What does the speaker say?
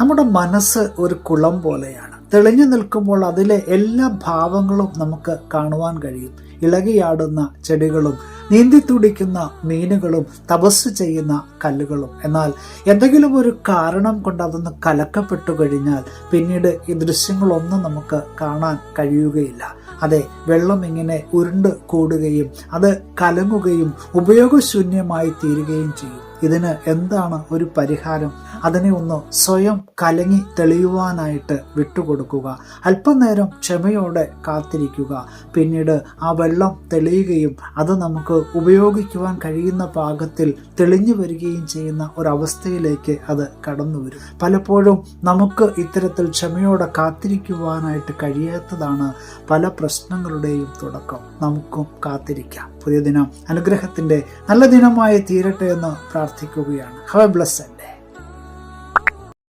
നമ്മുടെ മനസ്സ് ഒരു കുളം പോലെയാണ്. തെളിഞ്ഞു നിൽക്കുമ്പോൾ അതിലെ എല്ലാ ഭാവങ്ങളും നമുക്ക് കാണുവാൻ കഴിയും. ഇളകിയാടുന്ന ചെടികളും നീന്തിത്തുടിക്കുന്ന മീനുകളും തപസ് ചെയ്യുന്ന കല്ലുകളും. എന്നാൽ എന്തെങ്കിലും ഒരു കാരണം കൊണ്ട് അതൊന്ന് കലക്കപ്പെട്ടു കഴിഞ്ഞാൽ പിന്നീട് ഈ ദൃശ്യങ്ങളൊന്നും നമുക്ക് കാണാൻ കഴിയുകയില്ല. അതെ, വെള്ളം ഇങ്ങനെ ഉരുണ്ട് കൂടുകയും അത് കലങ്ങുകയും ഉപയോഗശൂന്യമായി തീരുകയും ചെയ്യും. ഇതിന് എന്താണ് ഒരു പരിഹാരം? അതിനെ ഒന്ന് സ്വയം കലങ്ങി തെളിയുവാനായിട്ട് വിട്ടുകൊടുക്കുക. അല്പനേരം ക്ഷമയോടെ കാത്തിരിക്കുക. പിന്നീട് ആ വെള്ളം തെളിയുകയും അത് നമുക്ക് ഉപയോഗിക്കുവാൻ കഴിയുന്ന പാകത്തിൽ തെളിഞ്ഞു വരികയും ചെയ്യുന്ന ഒരവസ്ഥയിലേക്ക് അത് കടന്നു വരും. പലപ്പോഴും നമുക്ക് ഇത്തരത്തിൽ ക്ഷമയോടെ കാത്തിരിക്കുവാനായിട്ട് കഴിയാത്തതാണ് പല പ്രശ്നങ്ങളുടെയും തുടക്കം. നമുക്കും കാത്തിരിക്കാം. പുതിയ ദിനം അനുഗ്രഹത്തിന്റെ നല്ല ദിനമായി തീരട്ടെ എന്ന് പ്രാർത്ഥിക്കുകയാണ്. Have A blessed day.